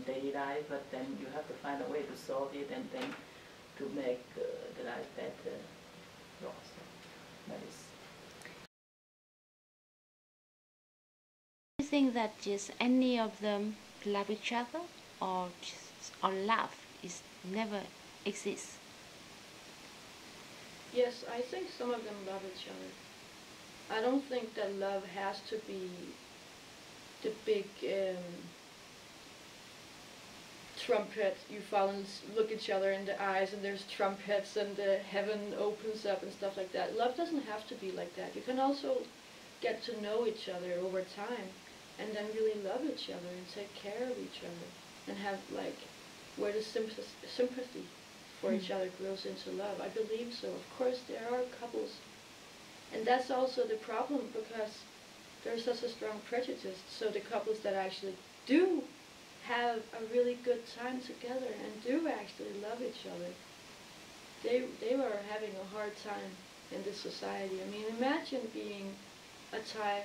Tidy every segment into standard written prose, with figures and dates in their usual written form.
daily life, but then you have to find a way to solve it and then to make the life better. Also, that is. Do you think that just any of them love each other, or love is never exists? Yes, I think some of them love each other. I don't think that love has to be the big trumpet. You fall and look each other in the eyes and there's trumpets and the heaven opens up and stuff like that. Love doesn't have to be like that. You can also get to know each other over time and then really love each other and take care of each other and have like where the sympathy for each other grows into love. I believe so. Of course there are couples, and that's also the problem because there's such a strong prejudice. So the couples that actually do have a really good time together and do actually love each other, they were having a hard time in this society. I mean, imagine being a Thai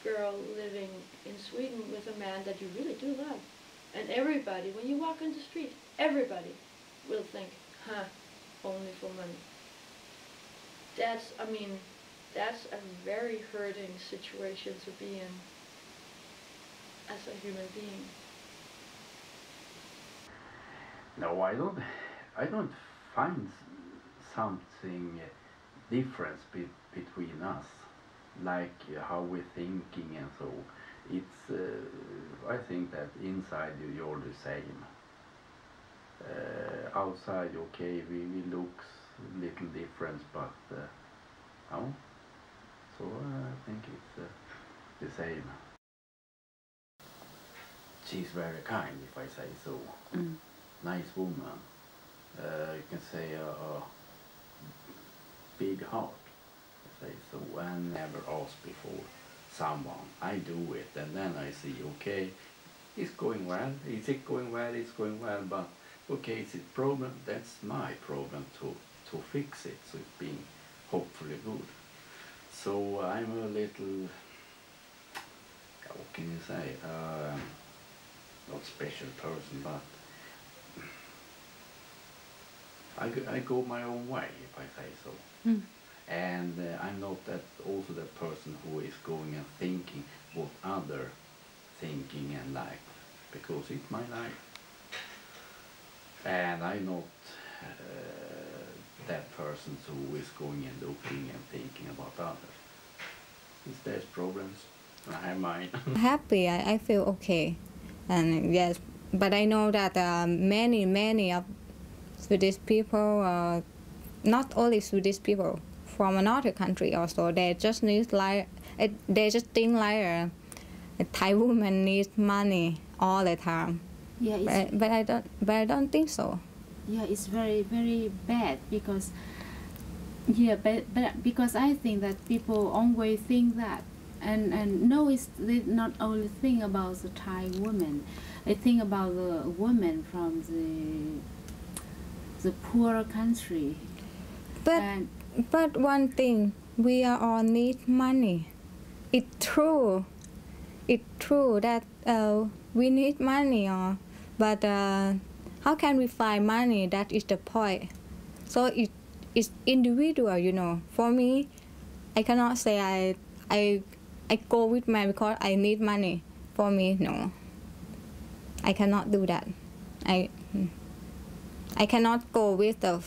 girl living in Sweden with a man that you really do love. And everybody, when you walk on the street, everybody will think, huh, only for money. That's, I mean, that's a very hurting situation to be in as a human being. No, I don't find something difference between us, like how we're thinking and so. It's, I think that inside you're the same. Outside, okay, we look little different, but no. So I think it's the same. She's very kind, if I say so. Nice woman. You can say a big heart, I say so. I never asked before someone. I do it, and then I see, okay, it's going well. Is it going well? It's going well, but okay, it's a problem. That's my problem to fix it. So it's being hopefully good. So I'm a little, what can you say? Not special person, but I go my own way, if I say so. And I'm not also that person who is going and thinking what other thinking and like, because it's my life. And I'm not that person who is going and looking and thinking about others. If there's problems, I have mine. Happy, I feel okay. And yes, but I know that many of Swedish people, not only Swedish people, from another country also, they just need they just think like a Thai woman needs money all the time. Yeah, but I don't think so. Yeah, it's very, very bad because but because I think that people always think that, and no, they not only think about the Thai woman, they think about the woman from the poorer country. But one thing, we are all need money. It's true that we need money, but how can we find money? That is the point. So it's individual, you know. For me, I cannot say I go with man because I need money. For me, no. I cannot do that. I cannot go with the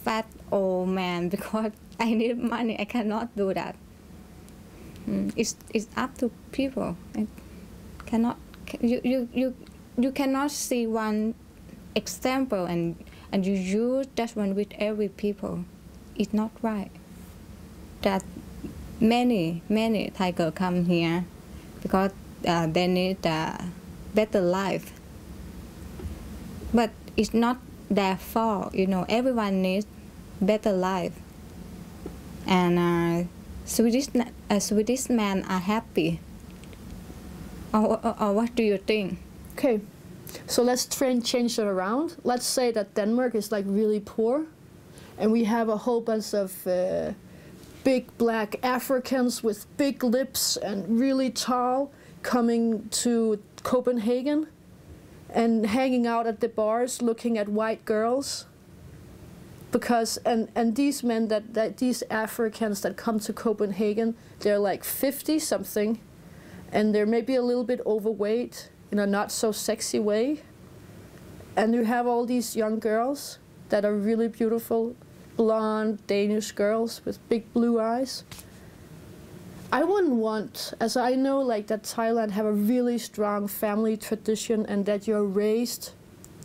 fat old man because I need money. I cannot do that. It's up to people. You cannot see one example and you use that one with every people. It's not right. That many Thai girls come here because they need a better life. But it's not their fault, you know. Everyone needs better life, and Swedish men are happy. Or what do you think? Okay, so let's try and change it around. Let's say that Denmark is like really poor, and we have a whole bunch of big black Africans with big lips and really tall coming to Copenhagen. and hanging out at the bars looking at white girls. Because and these men that these Africans that come to Copenhagen, they're like 50 something, and they're maybe a little bit overweight in a not so sexy way. And you have all these young girls that are really beautiful, blonde Danish girls with big blue eyes. I wouldn't want, as I know like that Thailand have a really strong family tradition and that you're raised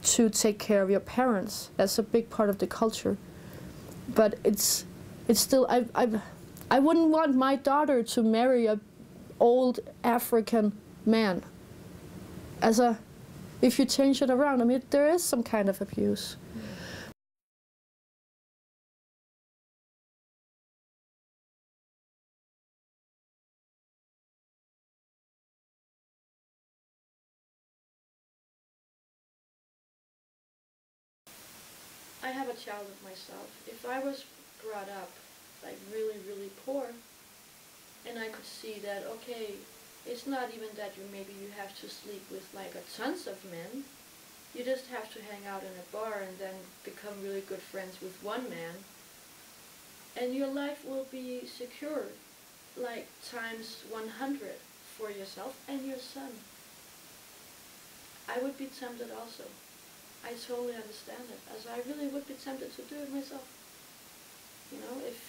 to take care of your parents. That's a big part of the culture. But it's still, I wouldn't want my daughter to marry a old African man. If you change it around, I mean, there is some kind of abuse. I have a child of myself. If I was brought up like really, really poor, and I could see that, okay, it's not even that you have to sleep with like a tons of men. You just have to hang out in a bar and then become really good friends with one man, and your life will be secure, like times 100 for yourself and your son. I would be tempted also. I totally understand it, as I really would be tempted to do it myself. You know, if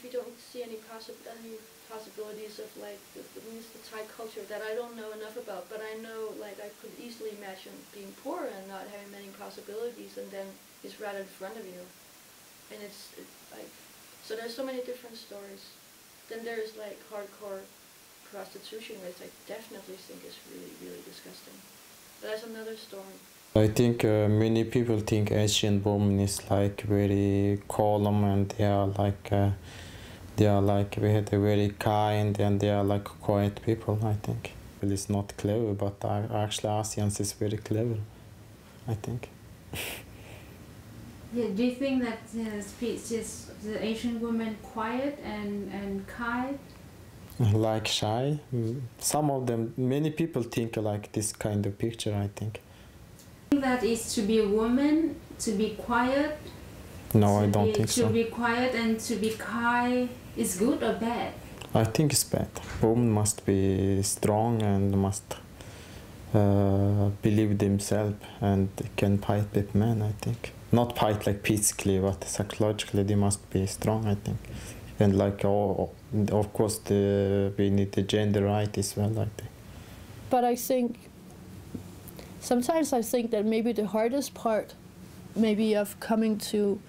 you don't see any possibilities of like the Thai culture that I don't know enough about, but I know like I could easily imagine being poor and not having many possibilities, and then it's right in front of you, and it's like, so there's so many different stories. Then there's like hardcore prostitution, which I definitely think is really, really disgusting. But that's another story. I think many people think Asian women is like very calm, and they are like very kind, and they are like quiet people. I think it's not clever, but actually Asians is very clever, I think. Yeah, do you think that the Asian women quiet and kind? Like shy. Some of them, many people think like this kind of picture, I think. That is to be a woman, to be quiet? No, I don't think so. To be quiet and to be kind is good or bad? I think it's bad. Women must be strong and must believe themselves and can fight with men, I think. Not fight like physically, but psychologically they must be strong, I think. And like, of course, we need the gender right as well, I think. But I think, sometimes I think that maybe the hardest part, maybe of coming to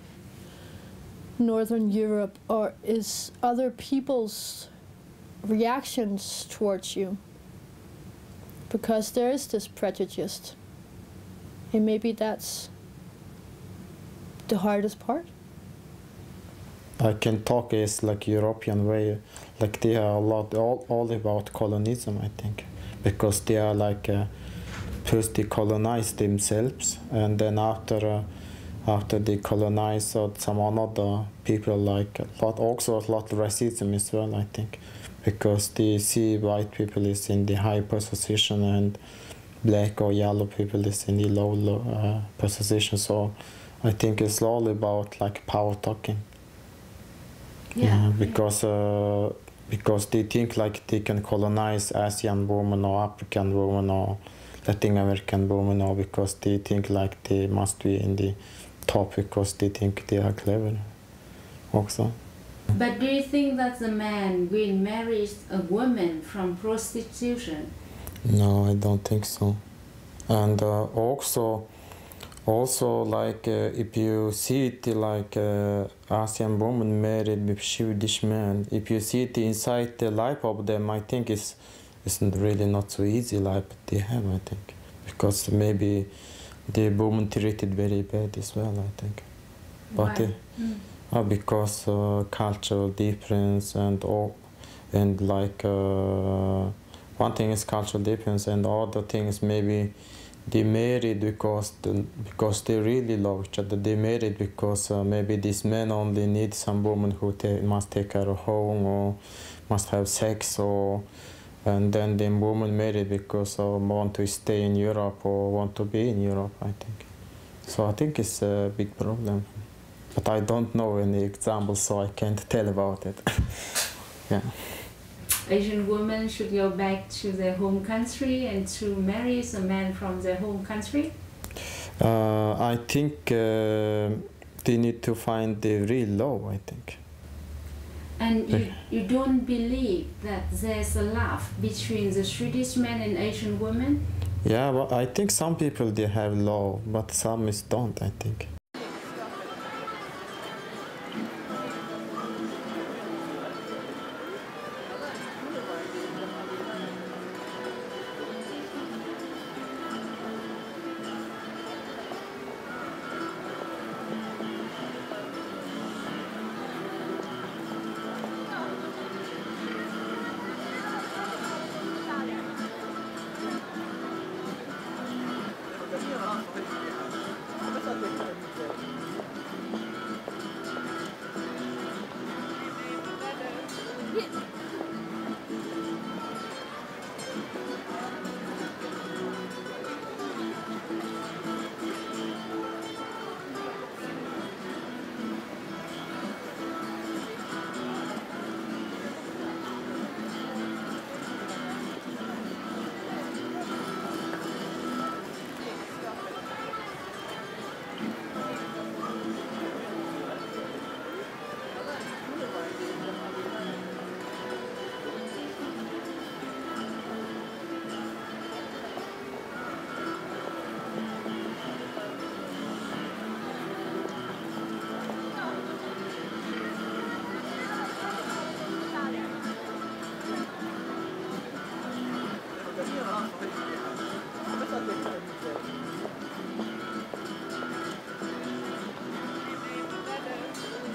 Northern Europe, is other people's reactions towards you. Because there is this prejudice. And maybe that's the hardest part. I can talk as like European way, like they are all about colonialism, I think, because they are like first they colonize themselves, and then after they colonize some other people, like also a lot of racism as well, I think, because they see white people is in the high position and black or yellow people is in the low position. So I think it's all about like power talking. Yeah. Because they think like they can colonize Asian women or African women or Latin American women, or because they think like they must be in the top because they think they are clever also. But do you think that the man will marry a woman from prostitution? No, I don't think so. And also like if you see it like Asian woman married with Swedish man, if you see it inside the life of them, I think it's really not so easy life they have, I think, because maybe the woman treated very bad as well, I think. But because cultural difference and like one thing is cultural difference, and other things maybe they married because they really love each other. They married because maybe this man only needs some woman who must take care of home or must have sex, or and then the woman married because of want to stay in Europe or want to be in Europe, I think. So I think it's a big problem. But I don't know any examples, so I can't tell about it. Yeah. Asian women should go back to their home country and to marry a man from their home country? I think they need to find the real love, I think. And you don't believe that there's a love between the Swedish men and Asian women? Yeah, but I think some people they have love, but some is don't, I think.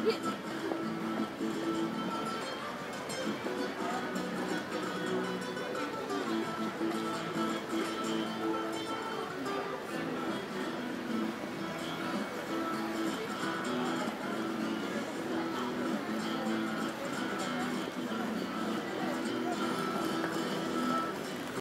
Yeah.